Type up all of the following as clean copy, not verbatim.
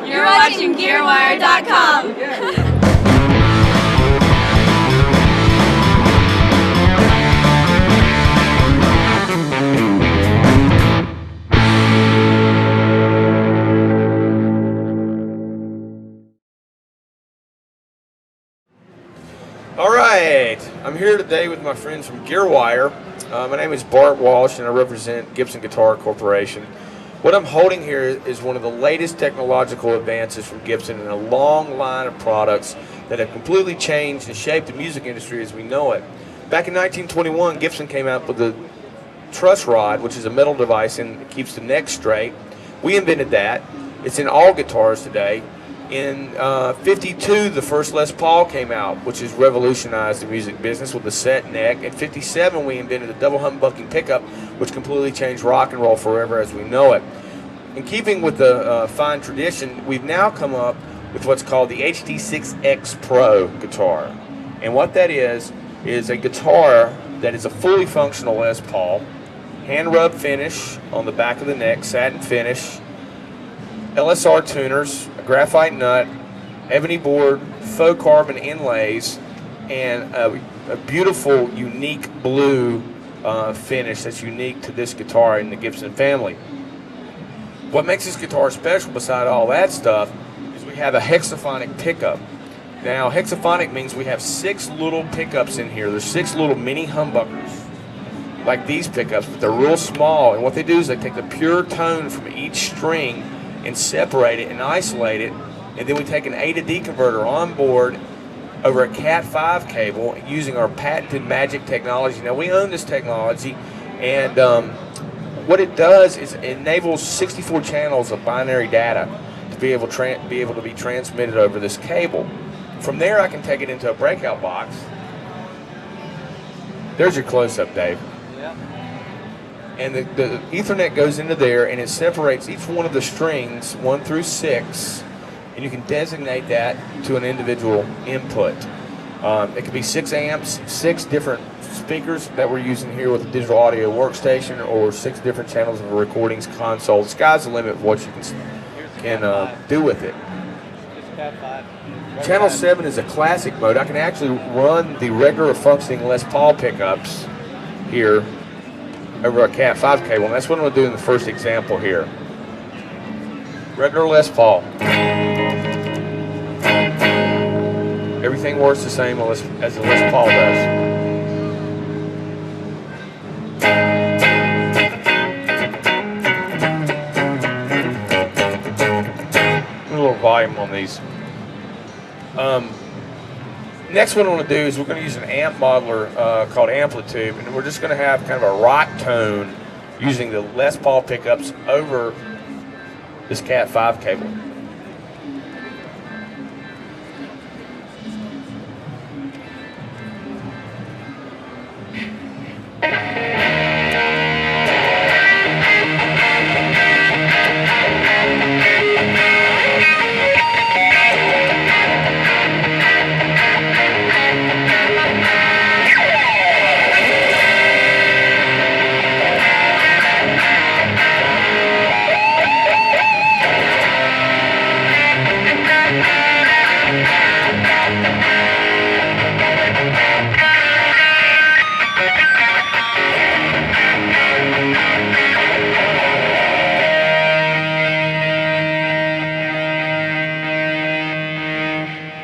You're watching Gearwire.com. All right, I'm here today with my friends from Gearwire. My name is Bart Walsh and I represent Gibson Guitar Corporation. What I'm holding here is one of the latest technological advances from Gibson in a long line of products that have completely changed and shaped the music industry as we know it. Back in 1921, Gibson came out with the truss rod, which is a metal device and it keeps the neck straight. We invented that. It's in all guitars today. In '52, the first Les Paul came out, which has revolutionized the music business with the set neck. In '57, we invented the double humbucking pickup, which completely changed rock and roll forever as we know it. In keeping with the fine tradition, we've now come up with what's called the HD6X-Pro guitar. And what that is a guitar that is a fully functional Les Paul, hand rub finish on the back of the neck, satin finish, LSR tuners, a graphite nut, ebony board, faux carbon inlays, and a beautiful, unique blue finish that's unique to this guitar in the Gibson family. What makes this guitar special beside all that stuff is we have a hexaphonic pickup. Now, hexaphonic means we have 6 little pickups in here. There's 6 little mini humbuckers, like these pickups, but they're real small. And what they do is they take the pure tone from each string and separate it and isolate it, and then we take an A to D converter on board over a Cat 5 cable using our patented magic technology. Now we own this technology, and what it does is it enables 64 channels of binary data to be able to be transmitted over this cable. From there I can take it into a breakout box. There's your close-up, Dave. And the Ethernet goes into there and it separates each one of the strings 1 through 6, and you can designate that to an individual input. It could be 6 amps, 6 different speakers that we're using here with a digital audio workstation, or 6 different channels of a recordings console. The sky's the limit of what you can do with it. Channel 7 is a classic mode. I can actually run the regular functioning Les Paul pickups here over a Cat 5 cable, and that's what I'm going to do in the first example here. Regular Les Paul. Everything works the same as the Les Paul does. A little volume on these. Next one I want to do is we're going to use an amp modeler called Amplitude, and we're just going to have kind of a rock tone using the Les Paul pickups over this Cat 5 cable.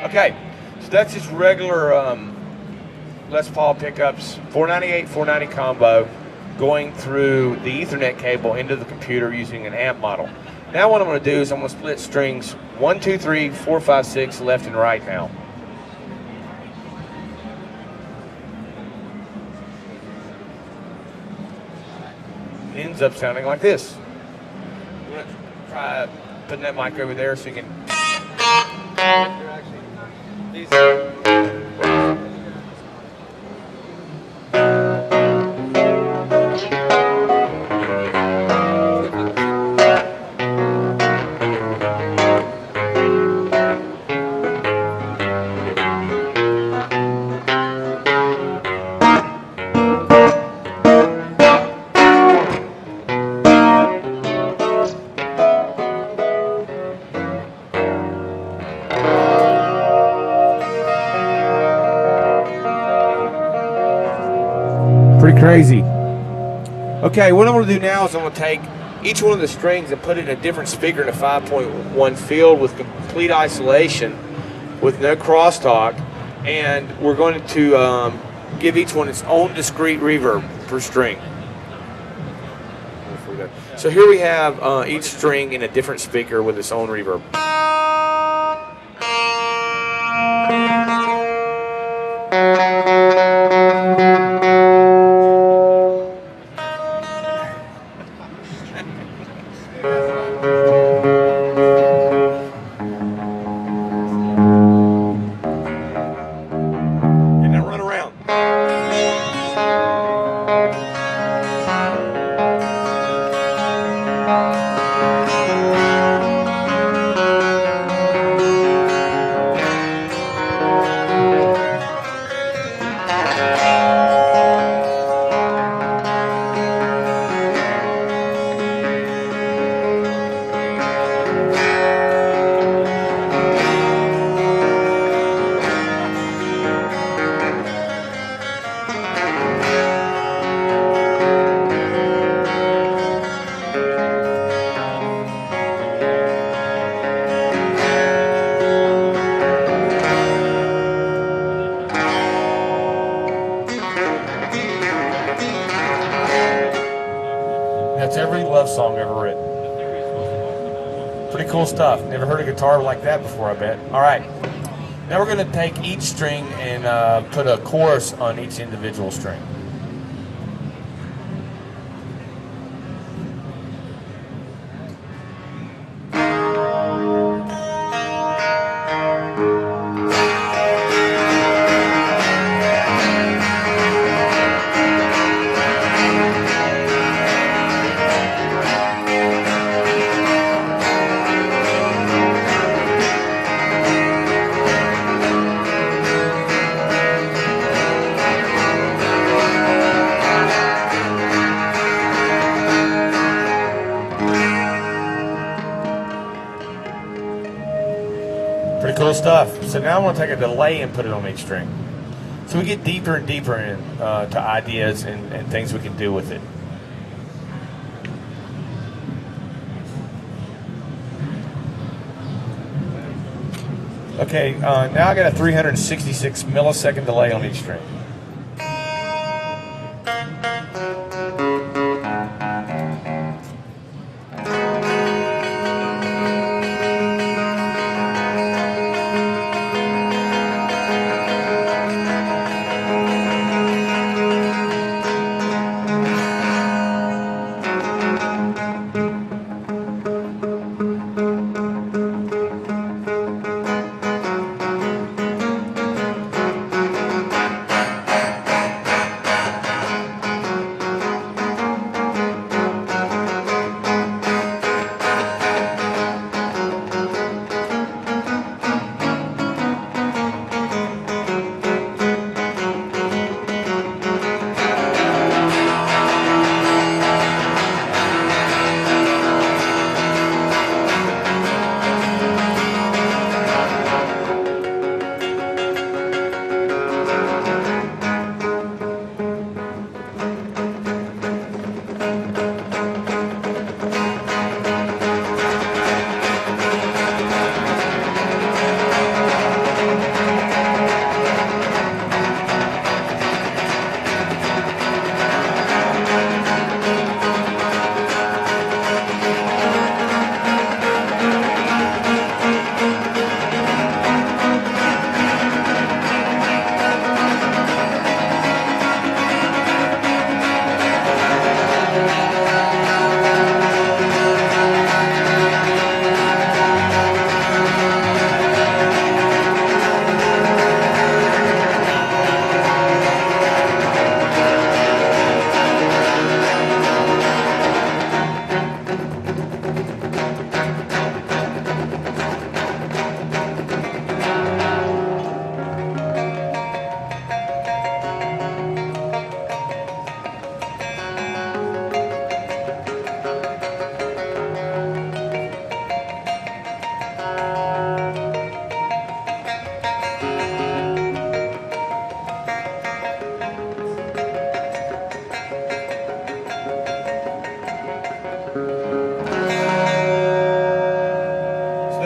Okay, so that's just regular Les Paul pickups, 498, 490 combo, going through the Ethernet cable into the computer using an amp model. Now what I'm going to do is I'm going to split strings 1, 2, 3, 4, 5, 6 left and right now. It ends up sounding like this. I'm going to try putting that mic over there so you can... These crazy. Okay, what I'm going to do now is I'm going to take each one of the strings and put it in a different speaker in a 5.1 field with complete isolation, with no crosstalk, and we're going to give each one its own discrete reverb per string. So here we have each string in a different speaker with its own reverb. And now run around. That's every love song ever written. Pretty cool stuff. Never heard a guitar like that before, I bet. All right. Now we're going to take each string and put a chorus on each individual string. Pretty cool stuff. So now I'm going to take a delay and put it on each string. So we get deeper and deeper into ideas and things we can do with it. Okay, now I got a 366 millisecond delay on each string.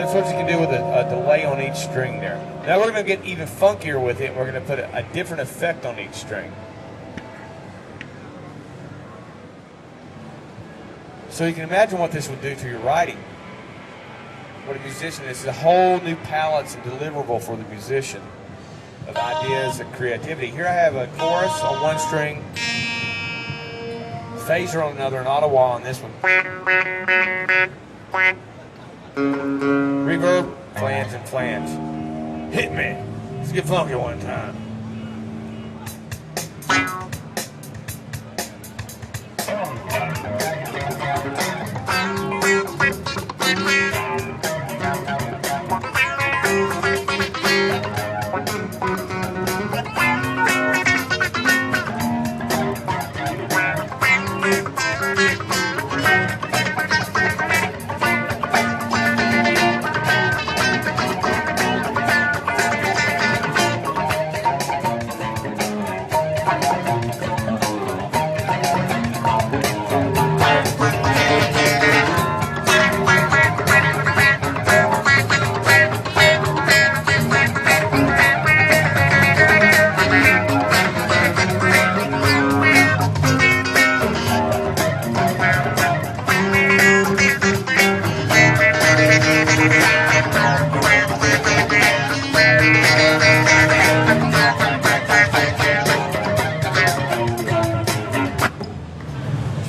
That's what you can do with a delay on each string there. Now we're going to get even funkier with it. We're going to put a different effect on each string. So you can imagine what this would do to your writing. What a musician, this is a whole new palette and deliverable for the musician of ideas and creativity. Here I have a chorus on one string, phaser on another, and auto wah on this one. Reverb, flange, and flange. Hit me. Let's get funky one time.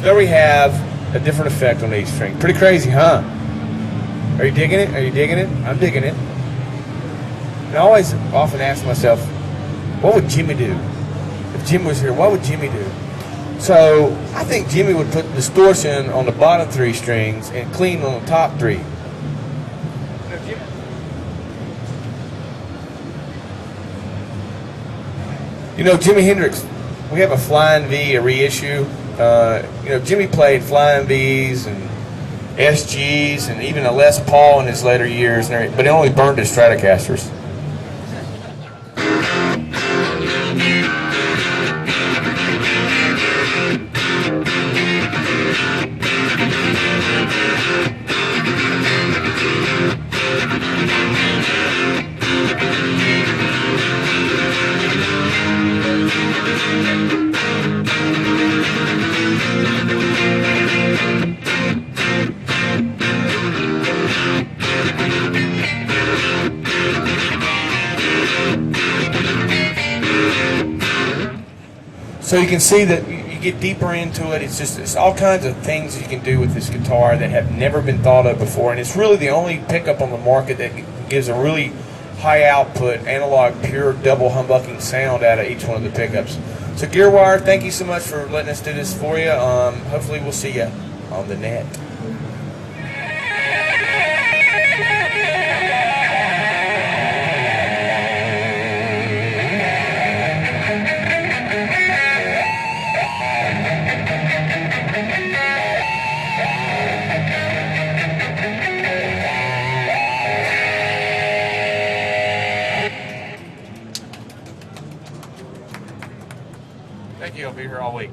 There we have a different effect on each string. Pretty crazy, huh? Are you digging it? Are you digging it? I'm digging it. And I always often ask myself, what would Jimmy do? If Jimmy was here, what would Jimmy do? So I think Jimmy would put distortion on the bottom three strings and clean on the top three. You know, Jimi Hendrix, we have a Flying V, a reissue. Jimmy played Flying V's and SG's and even a Les Paul in his later years, but he only burned his Stratocasters. So you can see that you get deeper into it. It's all kinds of things you can do with this guitar that have never been thought of before, and it's really the only pickup on the market that gives a really high output, analog, pure double humbucking sound out of each one of the pickups. So Gearwire, thank you so much for letting us do this for you. Hopefully we'll see you on the net. Thank you. I'll be here all week.